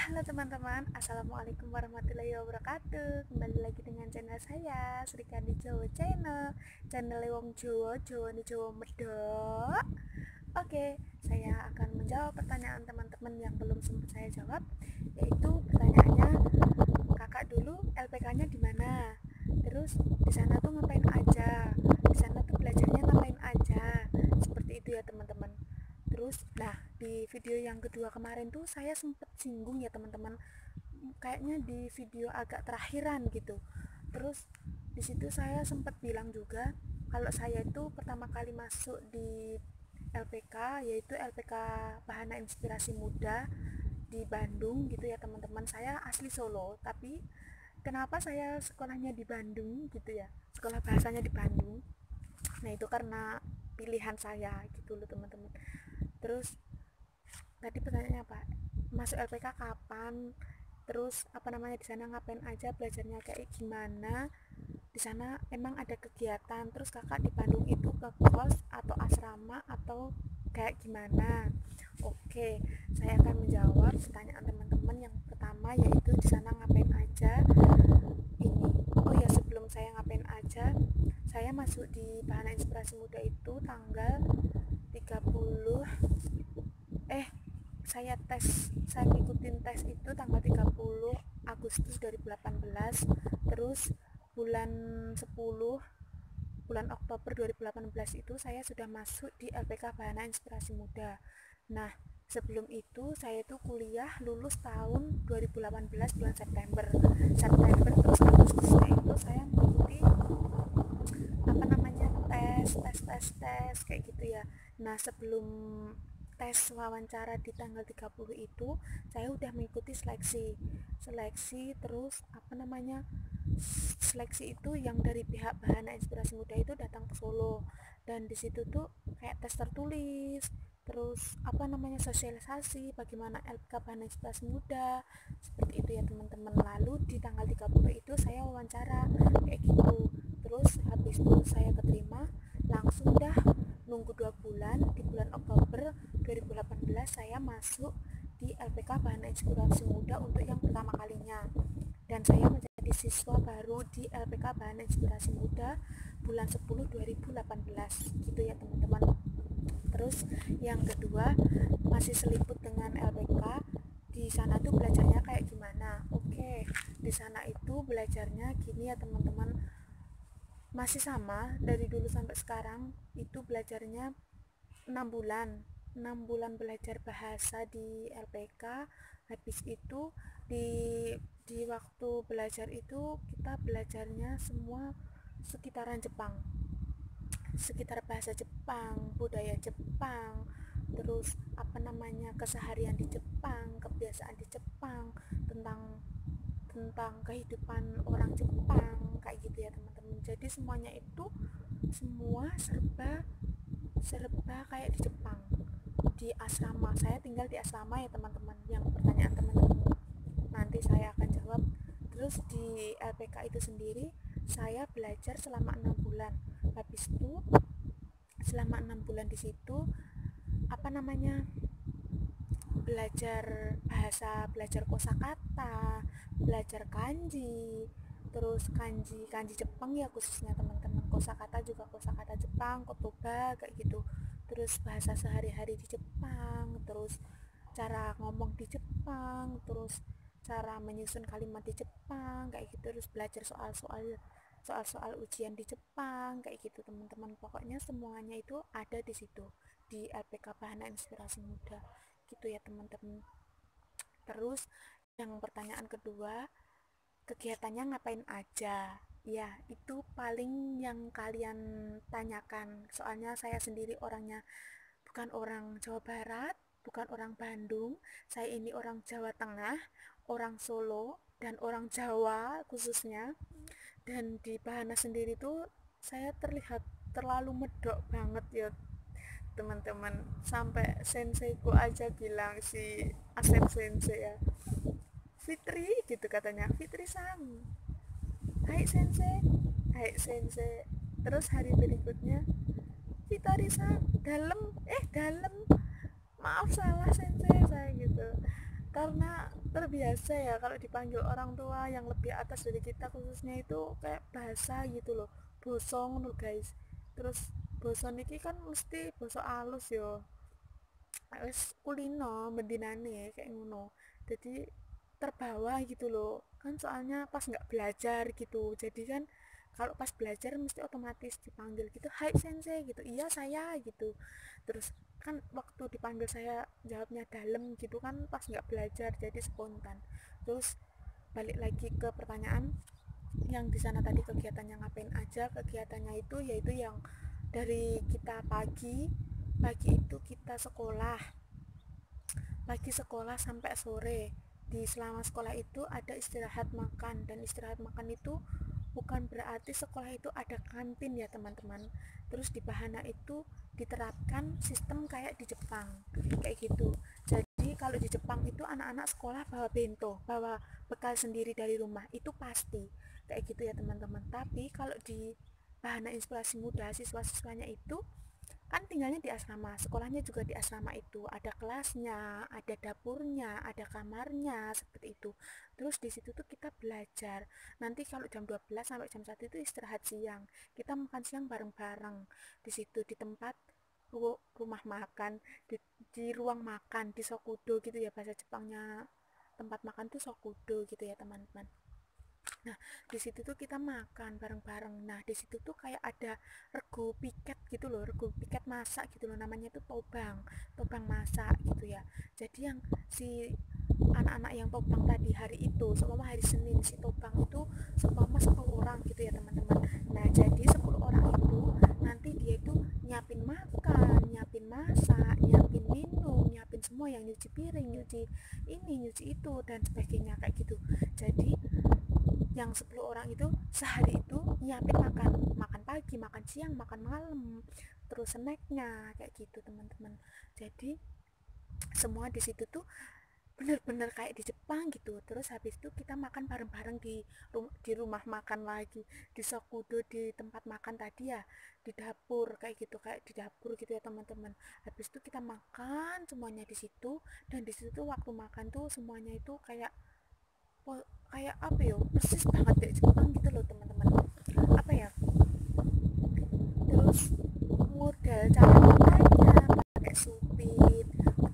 Halo teman-teman, Assalamualaikum warahmatullahi wabarakatuh. Kembali lagi dengan channel saya, Sri Kandi Jawa Channel. Channel Wong Jawa, Jawa ni Jawa Medok. Oke, saya akan menjawab pertanyaan teman-teman yang belum sempat saya jawab, yaitu pertanyaannya, kakak dulu LPK-nya di mana? Terus di sana tuh ngapain aja? Di sana tuh belajarnya ngapain aja? Seperti itu ya teman-teman. Terus, nah di video yang kedua kemarin tuh saya sempet singgung ya teman-teman, kayaknya di video agak terakhiran gitu. Terus di situ saya sempat bilang juga kalau saya itu pertama kali masuk di LPK, yaitu LPK Bahana Inspirasi Muda di Bandung gitu ya teman-teman. Saya asli Solo, tapi kenapa saya sekolahnya di Bandung gitu ya, sekolah bahasanya di Bandung. Nah itu karena pilihan saya gitu loh teman-teman. Terus tadi pertanyaannya apa, masuk LPK kapan, terus apa namanya di sana ngapain aja, belajarnya kayak gimana, di sana emang ada kegiatan, terus kakak di Bandung itu ke kos atau asrama atau kayak gimana. Oke, saya akan menjawab pertanyaan teman-teman yang pertama, yaitu di sana ngapain aja. Ini, oh ya sebelum saya ngapain aja, saya masuk di Bahana Inspirasi Muda itu tanggal 30 saya ngikutin tes itu tanggal 30 Agustus 2018. Terus bulan 10 bulan Oktober 2018 itu saya sudah masuk di LPK Bahana Inspirasi Muda. Nah sebelum itu saya itu kuliah lulus tahun 2018 bulan September. Terus Agustusnya itu saya mengikuti apa namanya tes kayak gitu ya. Nah sebelum tes wawancara di tanggal 30 itu saya udah mengikuti seleksi terus apa namanya, seleksi itu yang dari pihak Bahana Inspirasi Muda itu datang ke Solo, dan di situ tuh kayak tes tertulis, terus apa namanya sosialisasi bagaimana LPK Bahana Inspirasi Muda, seperti itu ya teman-teman. Lalu di tanggal 30 itu saya wawancara kayak gitu. Terus habis itu saya keterima, langsung dah nunggu 2 bulan, di bulan Oktober 2018 saya masuk di LPK Bahana Inspirasi Muda untuk yang pertama kalinya, dan saya menjadi siswa baru di LPK Bahana Inspirasi Muda bulan 10 2018 gitu ya teman-teman. Terus yang kedua, masih seliput dengan LPK, di sana tuh belajarnya kayak gimana. Oke, di sana itu belajarnya gini ya teman-teman, masih sama dari dulu sampai sekarang. Itu belajarnya 6 bulan 6 bulan belajar bahasa di LPK. Habis itu di waktu belajar itu kita belajarnya semua sekitaran Jepang, sekitar bahasa Jepang, budaya Jepang, terus apa namanya keseharian di Jepang, kebiasaan di Jepang, tentang tentang kehidupan orang Jepang kayak gitu ya teman-teman. Jadi semuanya itu semua serba serba kayak di Jepang. Di asrama, saya tinggal di asrama ya teman-teman, yang pertanyaan teman-teman nanti saya akan jawab. Terus di LPK itu sendiri saya belajar selama 6 bulan. Habis itu selama 6 bulan di situ apa namanya, belajar bahasa, belajar kosakata, belajar kanji, terus kanji Jepang ya khususnya teman-teman, kosakata juga kosakata Jepang, kotoba kayak gitu. Terus bahasa sehari-hari di Jepang, terus cara ngomong di Jepang, terus cara menyusun kalimat di Jepang kayak gitu. Terus belajar soal ujian di Jepang kayak gitu teman-teman. Pokoknya semuanya itu ada di situ di LPK Bahana Inspirasi Muda gitu ya teman-teman. Terus yang pertanyaan kedua, kegiatannya ngapain aja? Ya itu paling yang kalian tanyakan, soalnya saya sendiri orangnya bukan orang Jawa Barat, bukan orang Bandung, saya ini orang Jawa Tengah, orang Solo, dan orang Jawa khususnya. Dan di Bahana sendiri tuh saya terlihat terlalu medok banget ya teman-teman, sampai senseiku aja bilang, si Asep sensei ya, Fitri gitu katanya, Fitri Sang, hai sensei, hai sensei. Terus hari berikutnya, Fitri Sang dalam, dalam, maaf salah sensei saya gitu. Karena terbiasa ya kalau dipanggil orang tua yang lebih atas dari kita, khususnya itu kayak bahasa gitu loh, bosong loh guys. Terus boson iki kan mesti basa alus yo, wis kulino bendinane kayak ngono, jadi terbawa gitu loh kan, soalnya pas nggak belajar gitu, jadi kan kalau pas belajar mesti otomatis dipanggil gitu, hai sensei gitu, iya saya gitu. Terus kan waktu dipanggil saya jawabnya dalam gitu kan, pas nggak belajar jadi spontan. Terus balik lagi ke pertanyaan yang di sana tadi, kegiatannya ngapain aja. Kegiatannya itu yaitu yang dari kita pagi, pagi itu kita sekolah, pagi sekolah sampai sore. Di selama sekolah itu ada istirahat makan, dan istirahat makan itu bukan berarti sekolah itu ada kantin ya teman-teman. Terus di Bahana itu diterapkan sistem kayak di Jepang kayak gitu. Jadi kalau di Jepang itu anak-anak sekolah bawa bento, bawa bekal sendiri dari rumah, itu pasti kayak gitu ya teman-teman. Tapi kalau di Bahana Inspirasi Muda, siswa-siswanya itu kan tinggalnya di asrama, sekolahnya juga di asrama, itu ada kelasnya, ada dapurnya, ada kamarnya seperti itu. Terus di situ tuh kita belajar. Nanti kalau jam 12 sampai jam 1 itu istirahat siang, kita makan siang bareng-bareng di situ, di tempat rumah makan, di ruang makan, di sokudo gitu ya bahasa Jepangnya. Tempat makan tuh sokudo gitu ya teman-teman. Nah, di situ tuh kita makan bareng-bareng. Nah, di situ tuh kayak ada rego piket gitu loh, rego piket masak gitu loh, namanya tuh tobang, tobang masak gitu ya. Jadi yang si anak-anak yang tobang tadi hari itu, seumpama hari Senin si tobang itu seumpama 10 orang gitu ya teman-teman. Nah, jadi 10 orang itu nanti dia itu nyiapin makan, nyiapin masak, nyiapin minum, nyiapin semua, yang nyuci piring, nyuci ini, nyuci itu dan sebagainya kayak gitu. Jadi yang 10 orang itu sehari itu nyiapin makan, makan pagi, makan siang, makan malam, terus snacknya kayak gitu teman-teman. Jadi semua di situ tuh bener-bener kayak di Jepang gitu. Terus habis itu kita makan bareng-bareng di rumah makan lagi, di Sokudo, di tempat makan tadi ya, di dapur kayak gitu, kayak di dapur gitu ya teman-teman. Habis itu kita makan semuanya di situ, dan di situ tuh waktu makan tuh semuanya itu kayak kayak apa ya, persis banget kayak Jepang gitu loh teman-teman. Apa ya, terus model cara makannya pakai supit,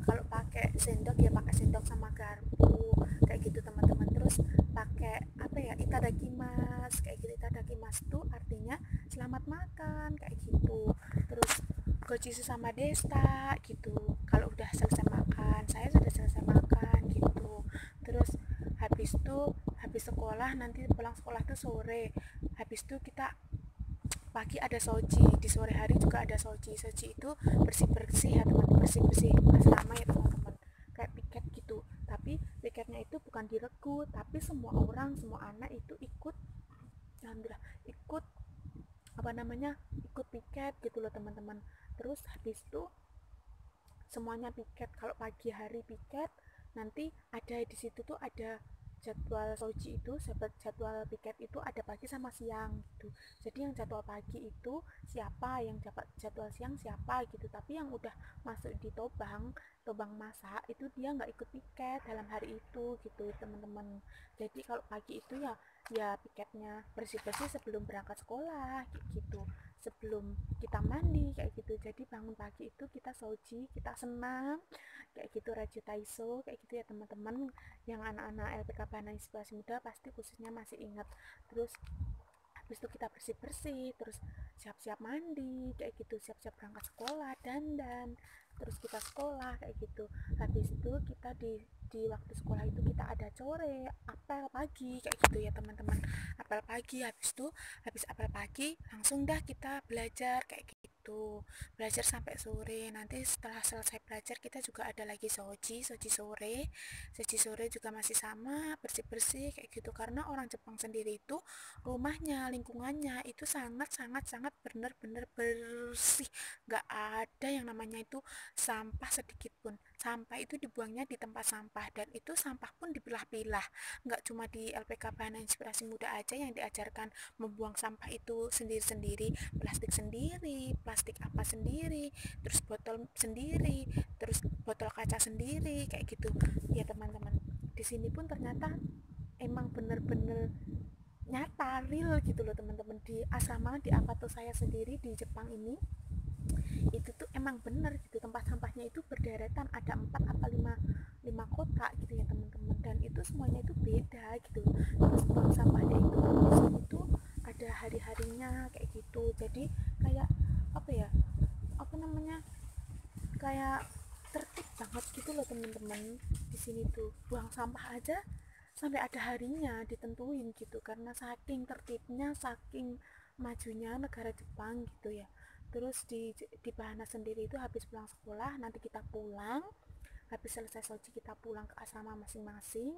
kalau pakai sendok ya pakai sendok sama garpu kayak gitu teman-teman. Terus pakai apa ya, itadakimasu kayak gitu. Itadakimasu tuh artinya selamat makan kayak gitu. Terus gochisu sama desta gitu, kalau udah selesai makan, saya sudah selesai makan gitu. Terus habis itu, habis sekolah, nanti pulang sekolah tuh sore. Habis itu kita pagi ada soji, di sore hari juga ada soji. Soji itu bersih-bersih ya teman-teman, bersih-bersih asrama ya teman-teman, kayak piket gitu. Tapi piketnya itu bukan diregu, tapi semua orang, semua anak itu ikut, alhamdulillah ikut, apa namanya, ikut piket gitu loh teman-teman. Terus habis itu semuanya piket, kalau pagi hari piket, nanti ada di situ tuh ada jadwal soji itu, jadwal piket itu ada pagi sama siang gitu. Jadi yang jadwal pagi itu siapa, yang dapat jadwal siang siapa gitu. Tapi yang udah masuk di tobang, tobang masak itu dia nggak ikut piket dalam hari itu gitu teman-teman. Jadi kalau pagi itu ya piketnya bersih-bersih sebelum berangkat sekolah gitu, sebelum kita mandi kayak gitu. Jadi bangun pagi itu kita soji, kita senam kayak gitu, Raja Taiso kayak gitu ya teman-teman. Yang anak-anak LPK Bahana Inspirasi Muda pasti khususnya masih ingat. Terus habis itu kita bersih-bersih, terus siap-siap mandi kayak gitu, siap-siap berangkat sekolah, dandan, terus kita sekolah kayak gitu. Habis itu kita di waktu sekolah itu kita ada core, apel pagi kayak gitu ya teman-teman. Apel pagi, habis itu habis apel pagi langsung dah kita belajar kayak gitu, belajar sampai sore. Nanti setelah selesai belajar kita juga ada lagi soji, soji sore. Soji sore juga masih sama, bersih-bersih kayak gitu, karena orang Jepang sendiri itu rumahnya, lingkungannya itu sangat sangat sangat benar-benar bersih, nggak ada yang namanya itu sampah sedikit pun. Sampah itu dibuangnya di tempat sampah, dan itu sampah pun dipilah-pilah. Nggak cuma di LPK Bahana Inspirasi Muda aja yang diajarkan membuang sampah itu sendiri-sendiri, plastik sendiri, plastik apa sendiri, terus botol sendiri, terus botol kaca sendiri kayak gitu ya teman-teman. Di di sini pun ternyata emang bener-bener nyata real gitu loh teman-teman. Di asrama di Avato saya sendiri di Jepang ini itu tuh emang bener gitu, tempat sampahnya itu berderetan, ada 4 apa 5 kotak gitu ya teman-teman, dan itu semuanya itu beda gitu. Terus buang sampahnya itu di sini tuh ada hari-harinya kayak gitu. Jadi kayak apa ya, apa namanya, kayak tertib banget gitu loh teman-teman. Di sini tuh buang sampah aja sampai ada harinya ditentuin gitu, karena saking tertibnya, saking majunya negara Jepang gitu ya. Terus di Bahana sendiri itu habis pulang sekolah nanti kita pulang, habis selesai shoji kita pulang ke asrama masing-masing,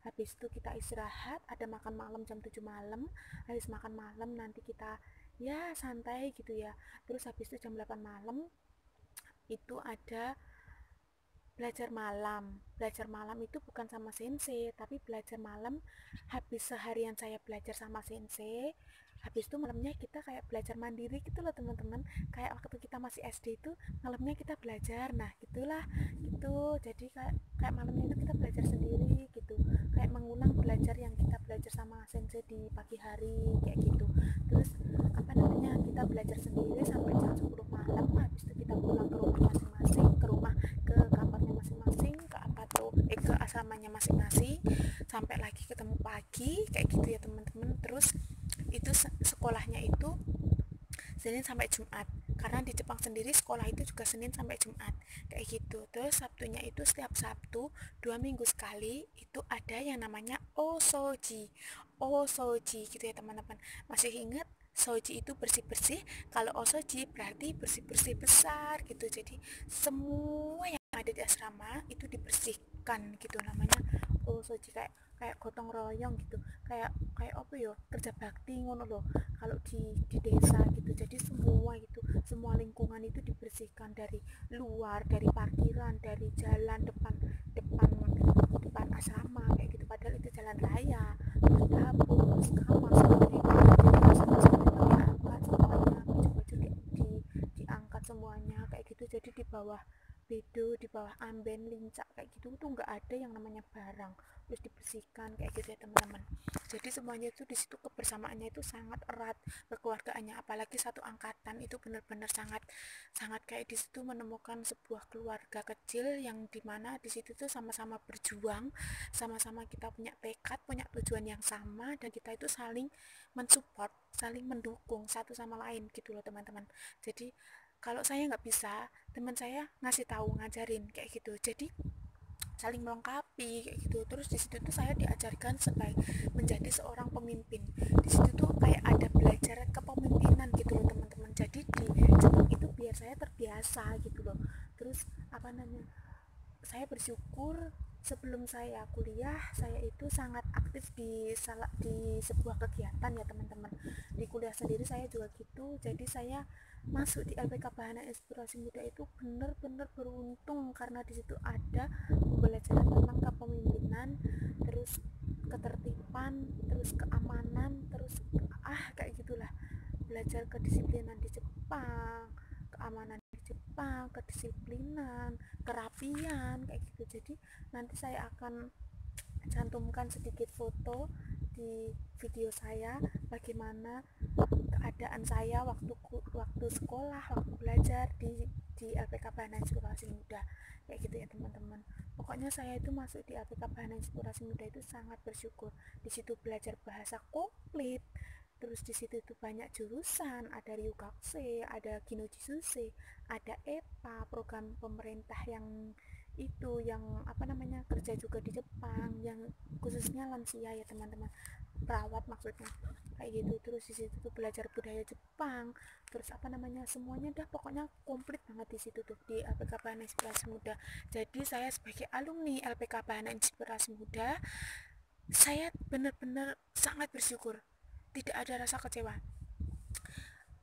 habis itu kita istirahat, ada makan malam jam 7 malam, habis makan malam nanti kita ya santai gitu ya. Terus habis itu jam 8 malam itu ada belajar malam. Belajar malam itu bukan sama sensei, tapi belajar malam habis seharian saya belajar sama sensei. Habis itu malamnya kita kayak belajar mandiri gitu loh teman-teman. Kayak waktu kita masih SD itu malamnya kita belajar. Nah, gitulah gitu. Jadi kayak malamnya itu kita belajar sendiri gitu. Kayak mengulang belajar yang kita belajar sama sensei di pagi hari kayak gitu. Terus apa namanya? Kita belajar sendiri sampai jam 10 malam. Habis itu kita pulang ke rumah masing-masing, ke kamarnya masing-masing, ke asramanya masing-masing, sampai lagi ketemu pagi kayak gitu ya teman-teman. Terus itu sekolahnya itu Senin sampai Jumat, karena di Jepang sendiri sekolah itu juga Senin sampai Jumat kayak gitu. Terus Sabtunya itu setiap Sabtu 2 minggu sekali itu ada yang namanya Osoji gitu ya teman-teman. Masih ingat Soji itu bersih-bersih, kalau Osoji berarti bersih-bersih besar gitu. Jadi semua yang ada di asrama itu dibersihkan gitu, namanya Osoji. Kayak gotong royong gitu, kayak kayak apa ya, kerja bakti ngono loh kalau di desa gitu. Jadi semua itu, semua lingkungan itu dibersihkan, dari luar, dari parkiran, dari jalan depan depan depan asrama kayak gitu, padahal itu jalan raya. Terus dapur, terus kamar, semuanya itu diangkat semuanya, baju-baju diangkat semuanya kayak gitu. Jadi di bawah bedo, di bawah amben, lincak kayak gitu tuh nggak ada yang namanya barang, terus dibersihkan kayak gitu ya teman-teman. Jadi semuanya itu di situ kebersamaannya itu sangat erat, kekeluargaannya, apalagi satu angkatan itu benar-benar sangat sangat kayak di situ menemukan sebuah keluarga kecil yang dimana di situ tuh sama-sama berjuang, sama-sama kita punya tekad, punya tujuan yang sama, dan kita itu saling mensupport, saling mendukung satu sama lain gitu loh teman-teman. Jadi kalau saya nggak bisa, teman saya ngasih tahu, ngajarin kayak gitu. Jadi saling melengkapi kayak gitu. Terus di situ tuh saya diajarkan sebagai menjadi seorang pemimpin. Di situ tuh kayak ada belajar kepemimpinan gitu loh teman-teman. Jadi di Jepang itu biar saya terbiasa gitu loh. Terus apa namanya, saya bersyukur sebelum saya kuliah saya itu sangat aktif di sebuah kegiatan ya teman-teman. Di kuliah sendiri saya juga gitu. Jadi saya masuk di LPK Bahana Inspirasi Muda itu benar-benar beruntung, karena di situ ada pembelajaran tentang kepemimpinan, terus ketertiban, terus keamanan, terus kayak gitulah. Belajar kedisiplinan di Jepang, keamanan di Jepang, kedisiplinan, kerapian kayak gitu. Jadi nanti saya akan cantumkan sedikit foto di video saya bagaimana keadaan saya waktu sekolah, waktu belajar di LPK Bahana Inspirasi Muda kayak gitu ya teman-teman. Pokoknya saya itu masuk di LPK Bahana Inspirasi Muda itu sangat bersyukur. Di situ belajar bahasa komplit. Terus di situ tuh banyak jurusan, ada Ryukakse, ada Kinojisuse, ada EPA, program pemerintah yang itu yang apa namanya, kerja juga di Jepang, yang khususnya lansia ya teman-teman, perawat maksudnya kayak gitu. Terus di situ tuh belajar budaya Jepang, terus apa namanya, semuanya dah pokoknya komplit banget di situ tuh di LPK Bahana Inspirasi Muda. Jadi saya sebagai alumni LPK Bahana Inspirasi Muda, saya benar-benar sangat bersyukur, tidak ada rasa kecewa,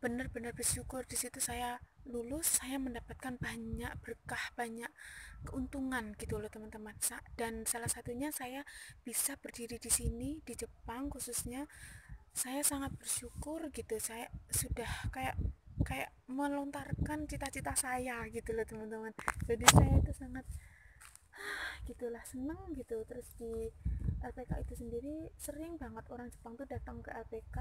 benar-benar bersyukur. Di situ saya lulus, saya mendapatkan banyak berkah, banyak keuntungan gitu loh teman-teman. Dan salah satunya saya bisa berdiri di sini di Jepang khususnya, saya sangat bersyukur gitu. Saya sudah kayak kayak melontarkan cita-cita saya gitu loh teman-teman. Jadi saya itu sangat gitulah, seneng gitu. Terus di LPK itu sendiri sering banget orang Jepang tuh datang ke LPK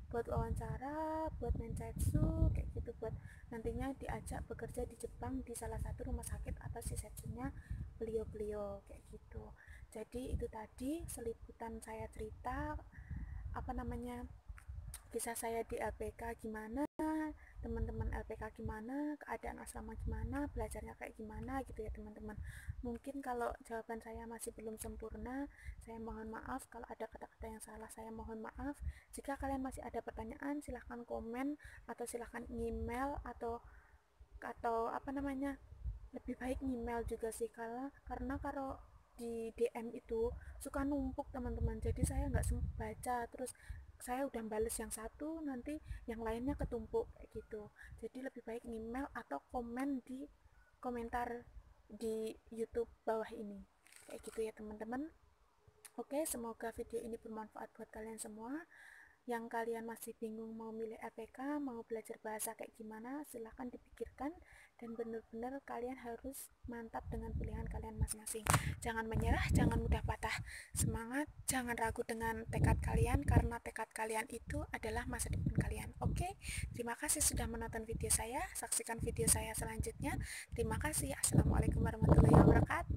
buat wawancara, buat mensetsu kayak gitu, buat nantinya diajak bekerja di Jepang di salah satu rumah sakit atas shisetsunya beliau-beliau kayak gitu. Jadi itu tadi seliputan saya cerita apa namanya, kisah saya di LPK gimana, teman-teman LPK gimana, keadaan asrama gimana, belajarnya kayak gimana gitu ya teman-teman. Mungkin kalau jawaban saya masih belum sempurna, saya mohon maaf. Kalau ada kata-kata yang salah, saya mohon maaf. Jika kalian masih ada pertanyaan, silahkan komen atau silahkan email, atau apa namanya, lebih baik email juga sih, karena kalau di DM itu suka numpuk teman-teman, jadi saya nggak sempat baca, terus saya udah bales yang satu, nanti yang lainnya ketumpuk kayak gitu. Jadi lebih baik email atau komen di komentar di YouTube bawah ini kayak gitu ya teman-teman. Oke, semoga video ini bermanfaat buat kalian semua. Yang kalian masih bingung mau milih LPK, mau belajar bahasa kayak gimana, silahkan dipikirkan, dan benar-benar kalian harus mantap dengan pilihan kalian masing-masing. Jangan menyerah, jangan mudah patah semangat, jangan ragu dengan tekad kalian, karena tekad kalian itu adalah masa depan kalian. Oke, terima kasih sudah menonton video saya. Saksikan video saya selanjutnya. Terima kasih. Assalamualaikum warahmatullahi wabarakatuh.